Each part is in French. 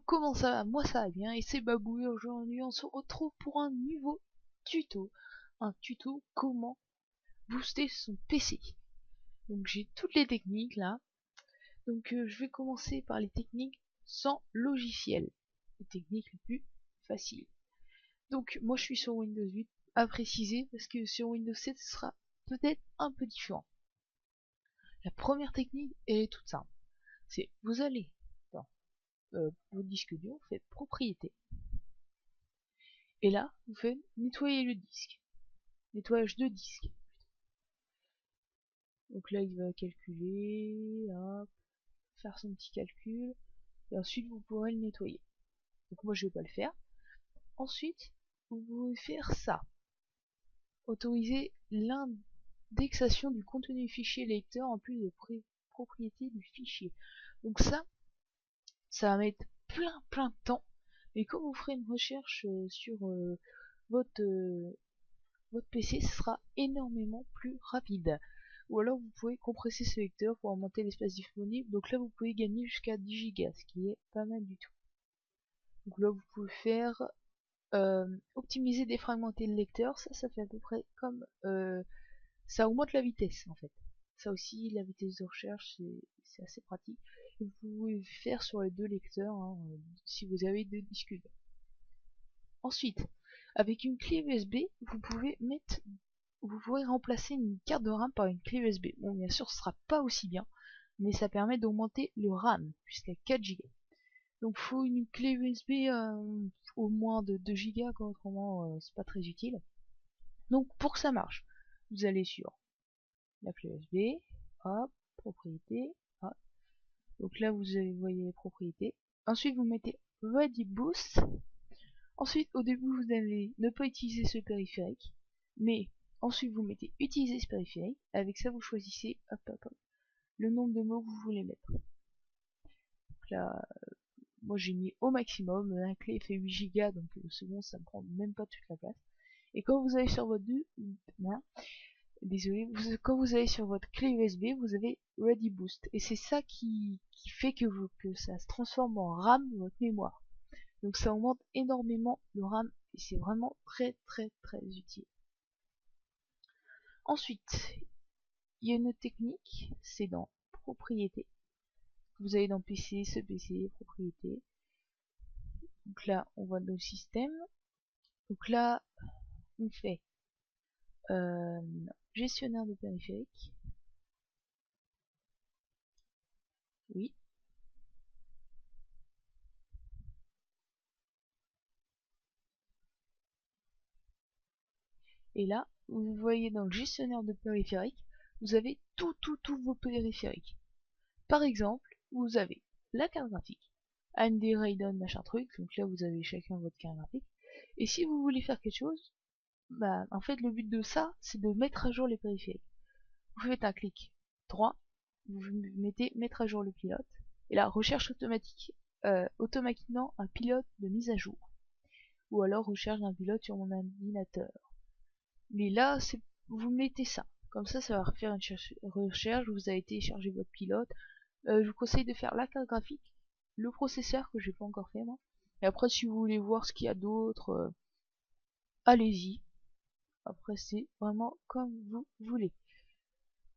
comment ça va? Moi ça va bien et c'est Babou et aujourd'hui on se retrouve pour un nouveau tuto. Un tuto comment booster son PC. Donc j'ai toutes les techniques là. Donc je vais commencer par les techniques sans logiciel. Les techniques les plus faciles. Donc moi je suis sur Windows 8 à préciser parce que sur Windows 7 ce sera peut-être un peu différent. La première technique elle est toute simple. C'est vous allez dans votre disque dur, vous faites propriété. Et là, vous faites nettoyer le disque. Nettoyage de disque. Donc là, il va calculer, hop, faire son petit calcul. Et ensuite, vous pourrez le nettoyer. Donc moi, je vais pas le faire. Ensuite, vous pouvez faire ça. Autoriser l'indexation du contenu fichier lecteur en plus de propriété du fichier. Donc ça va mettre plein de temps. Mais quand vous ferez une recherche sur votre PC, ce sera énormément plus rapide. Ou alors vous pouvez compresser ce lecteur pour augmenter l'espace disponible. Donc là vous pouvez gagner jusqu'à 10 Go, ce qui est pas mal du tout. Donc là vous pouvez faire optimiser, défragmenter le lecteur. Ça fait à peu près comme ça augmente la vitesse en fait. Ça aussi, la vitesse de recherche, c'est assez pratique. Et vous pouvez faire sur les deux lecteurs hein, si vous avez deux disques durs. Ensuite, avec une clé USB, vous pourrez remplacer une carte de RAM par une clé USB. Bon, bien sûr, ce sera pas aussi bien, mais ça permet d'augmenter le RAM jusqu'à 4 Go. Donc, faut une clé USB au moins de 2 Go, quoi, autrement, c'est pas très utile. Donc, pour que ça marche, vous allez sur la clé USB, hop, propriété, hop. Donc là, vous voyez les propriétés. Ensuite, vous mettez Ready Boost. Ensuite, au début, vous allez ne pas utiliser ce périphérique, mais ensuite, vous mettez utiliser ce périphérique. Avec ça, vous choisissez le nombre de mots que vous voulez mettre. Donc là, moi j'ai mis au maximum. La clé fait 8 Go, donc c'est bon, ça ne prend même pas toute la place. Et quand vous allez sur votre quand vous allez sur votre clé USB, vous avez Ready Boost. Et c'est ça qui fait que ça se transforme en RAM votre mémoire. Donc ça augmente énormément le RAM et c'est vraiment très utile. Ensuite, il y a une autre technique, c'est dans propriété. Vous allez dans PC, ce PC, propriété. Donc là, on va dans le système. Donc là, on fait gestionnaire de périphériques. Oui. Et là, vous voyez dans le gestionnaire de périphériques, vous avez tous vos périphériques. Par exemple, vous avez la carte graphique, AMD Radeon machin truc, donc là vous avez chacun votre carte graphique. Et si vous voulez faire quelque chose, bah en fait le but de ça, c'est de mettre à jour les périphériques. Vous faites un clic droit, vous mettez mettre à jour le pilote, et là recherche automatique, automatiquement un pilote de mise à jour. Ou alors recherche d'un pilote sur mon ordinateur. Mais là, vous mettez ça. Comme ça va faire une recherche, vous avez téléchargé votre pilote. Je vous conseille de faire la carte graphique, le processeur que j'ai pas encore fait moi. Et après si vous voulez voir ce qu'il y a d'autre, allez-y. Après c'est vraiment comme vous voulez.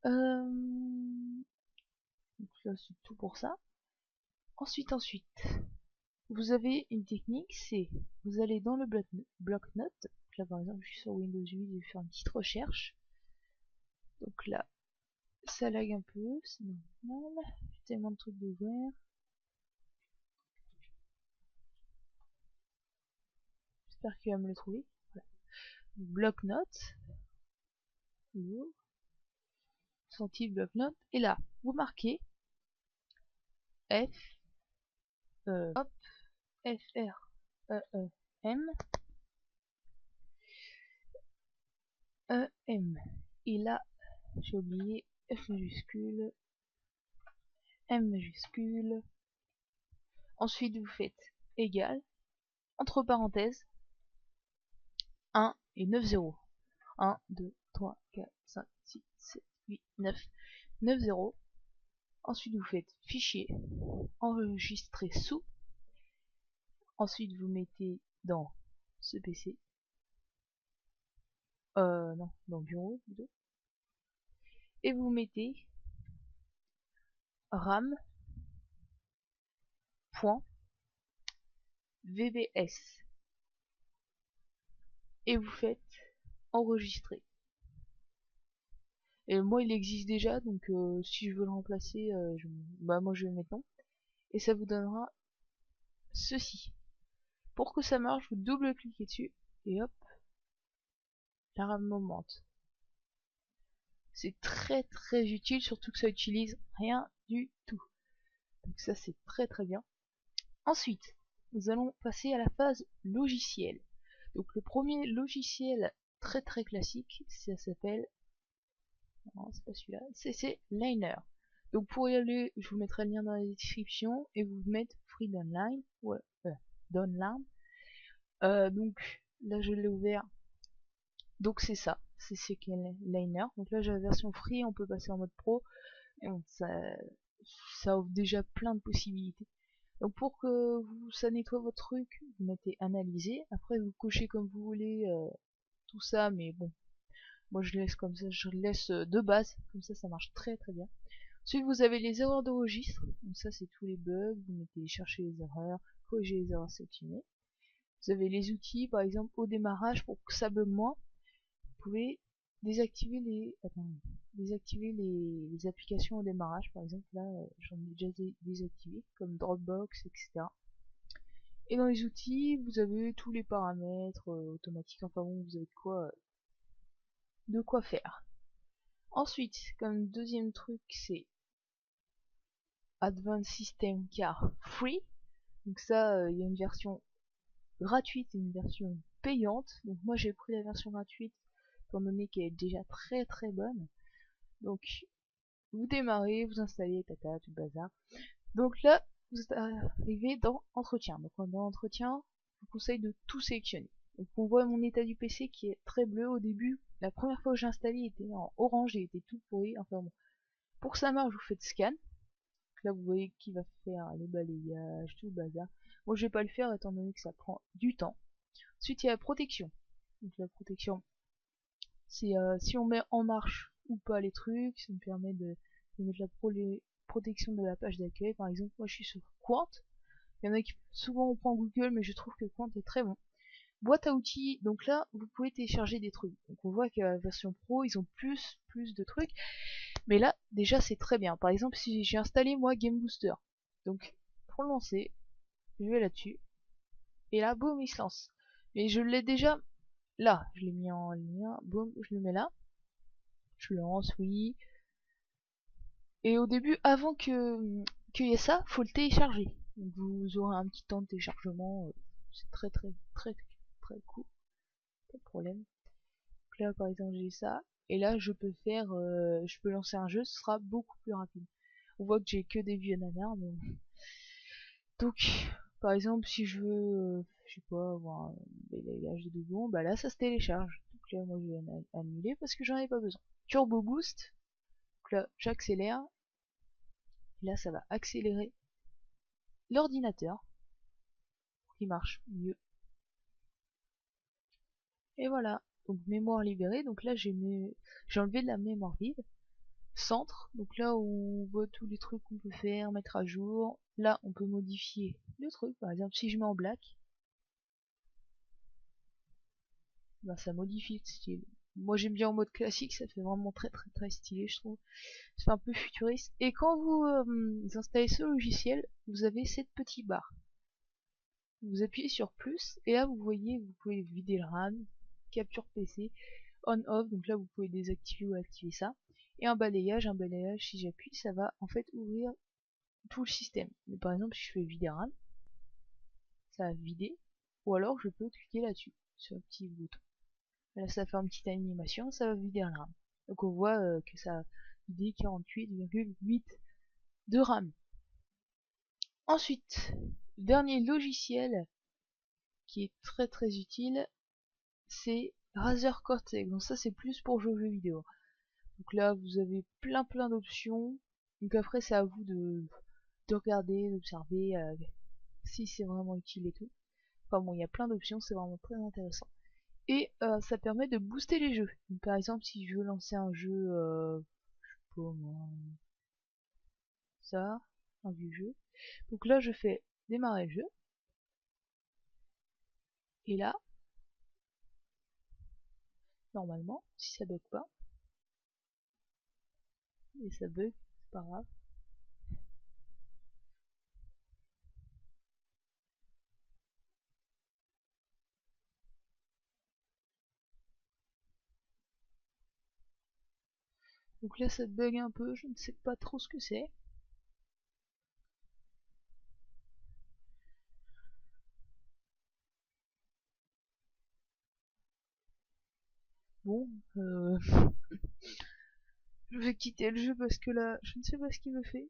Donc là c'est tout pour ça. Ensuite, vous avez une technique, c'est vous allez dans le bloc-notes. Là par exemple je suis sur Windows 8, je vais faire une petite recherche. Donc là, ça lag un peu, c'est normal. J'ai tellement de trucs d'ouvrir. J'espère qu'il va me le trouver. Voilà. Bloc-notes. Sortie bloc-notes. Et là, vous marquez F, hop, FR, M, M. Et là, j'ai oublié F majuscule, M majuscule. Ensuite, vous faites égal, entre parenthèses, 1 et 9 0. 1, 2, 3, 4, 5, 6, 7, 8, 9. 9 0. Ensuite, vous faites fichier, enregistrer sous. Ensuite vous mettez dans ce PC, non, dans bureau plutôt, et vous mettez ram.vbs et vous faites enregistrer. Et moi il existe déjà, donc si je veux le remplacer, moi je vais le mettre non. Et ça vous donnera ceci. Pour que ça marche, vous double-cliquez dessus et hop, la RAM monte. C'est très très utile, surtout que ça utilise rien du tout. Donc ça c'est très bien. Ensuite, nous allons passer à la phase logiciel. Donc le premier logiciel très classique, ça s'appelle, non c'est pas celui-là, c'est Liner. Donc pour y aller, je vous mettrai le lien dans la description et vous mettez Free Downline, ouais, Downline. Donc là je l'ai ouvert. Donc c'est ça, c'est Liner. Donc là j'ai la version free, on peut passer en mode pro. Et bon, ça offre déjà plein de possibilités. Donc pour que ça nettoie votre truc, vous mettez analyser. Après vous cochez comme vous voulez tout ça, mais bon, moi je laisse comme ça, je laisse de base, comme ça marche très bien. Ensuite vous avez les erreurs de registre, donc ça c'est tous les bugs, vous mettez chercher les erreurs, corriger les erreurs sélectionnées. Vous avez les outils, par exemple au démarrage, pour que ça bug moins, vous pouvez désactiver les applications au démarrage. Par exemple là j'en ai déjà désactivé comme Dropbox, etc. Et dans les outils vous avez tous les paramètres automatiques, enfin bon, vous avez de quoi faire. Ensuite, comme deuxième truc, c'est Advanced System Car Free. Donc ça, il y a une version gratuite et une version payante. Donc moi j'ai pris la version gratuite étant donné qu'elle est déjà très bonne. Donc vous démarrez, vous installez, tata, tout le bazar. Donc là, vous arrivez dans entretien. Donc dans entretien, je vous conseille de tout sélectionner. Donc on voit mon état du PC qui est très bleu au début. La première fois que j'ai installé, il était en orange et il était tout pourri. Enfin bon. Pour que ça marche, vous faites scan. Donc là vous voyez qui va faire les balayages, tout le bazar. Moi je vais pas le faire étant donné que ça prend du temps. Ensuite il y a la protection. Donc la protection, c'est si on met en marche ou pas les trucs, ça me permet de mettre la protection de la page d'accueil. Par exemple, moi je suis sur Quant. Il y en a qui souvent on prend Google, mais je trouve que Quant est très bon. Boîte à outils, donc là vous pouvez télécharger des trucs. Donc on voit que la version pro ils ont plus de trucs, mais là déjà c'est très bien. Par exemple si j'ai installé moi Game Booster, donc pour le lancer, je vais là-dessus, et là boum il se lance. Mais je l'ai déjà là, je l'ai mis en lien, boum, je le mets là, je lance, oui. Et au début, avant qu'il y ait ça, faut le télécharger. Donc vous aurez un petit temps de téléchargement, c'est très cool, pas de problème. Donc là par exemple j'ai ça, et là je peux je peux lancer un jeu, ce sera beaucoup plus rapide. On voit que j'ai que des vieux nanars, mais donc par exemple si je veux, je sais pas, avoir un balayage de doublons, bah là ça se télécharge. Donc là moi je vais annuler parce que j'en ai pas besoin. Turbo Boost, donc là j'accélère, et là ça va accélérer l'ordinateur qui marche mieux. Et voilà, donc mémoire libérée, donc là j'ai enlevé de la mémoire vide. Centre, donc là où on voit tous les trucs qu'on peut faire, mettre à jour. Là on peut modifier le truc, par exemple si je mets en black, bah, ça modifie le style. Moi j'aime bien en mode classique, ça fait vraiment très stylé je trouve. C'est un peu futuriste. Et quand vous installez ce logiciel, vous avez cette petite barre. Vous appuyez sur plus et là vous voyez, vous pouvez vider le RAM, capture PC, on off, donc là vous pouvez désactiver ou activer ça. Et un balayage si j'appuie, ça va en fait ouvrir tout le système. Mais par exemple si je fais vider RAM, ça va vider, ou alors je peux cliquer là-dessus, sur un petit bouton. Là ça fait une petite animation, ça va vider le RAM. Donc on voit que ça a vidé 48,8 de RAM. Ensuite, le dernier logiciel qui est très utile, c'est Razer Cortex. Donc ça c'est plus pour jouer aux jeux vidéo. Donc là vous avez plein d'options. Donc après c'est à vous de regarder, d'observer si c'est vraiment utile et tout. Enfin bon, il y a plein d'options, c'est vraiment très intéressant. Et ça permet de booster les jeux. Donc, par exemple, si je veux lancer un jeu, je sais pas moi, ça, un vieux jeu. Donc là, je fais démarrer le jeu. Et là, normalement, si ça bug pas, et ça bug, c'est pas grave. Donc là, ça bug un peu, je ne sais pas trop ce que c'est. Bon, je vais quitter le jeu parce que là, je ne sais pas ce qu'il me fait.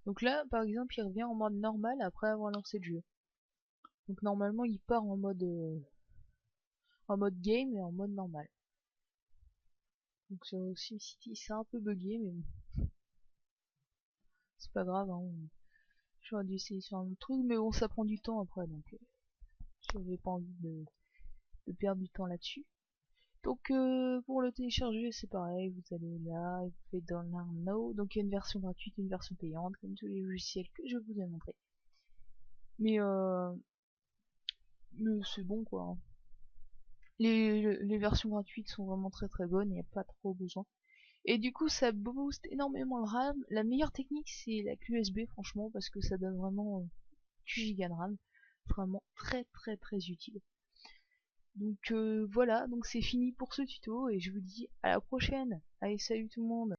Donc là, par exemple, il revient en mode normal après avoir lancé le jeu. Donc normalement, il part en mode game et en mode normal. Donc sur SimCity, c'est un peu bugué, mais bon, c'est pas grave. Hein. J'aurais dû essayer sur un autre truc, mais bon, ça prend du temps après, donc j'avais pas envie de perdre du temps là-dessus. Donc pour le télécharger, c'est pareil, vous allez là, et vous faites Download Now. Donc il y a une version gratuite et une version payante, comme tous les logiciels que je vous ai montré. Mais, mais c'est bon quoi. Hein. Les versions gratuites sont vraiment très très bonnes, il n'y a pas trop besoin. Et du coup, ça booste énormément le RAM. La meilleure technique, c'est la clé USB, franchement, parce que ça donne vraiment 8 Go de RAM. Vraiment très très très utile. Donc voilà, donc c'est fini pour ce tuto et je vous dis à la prochaine. Allez, salut tout le monde.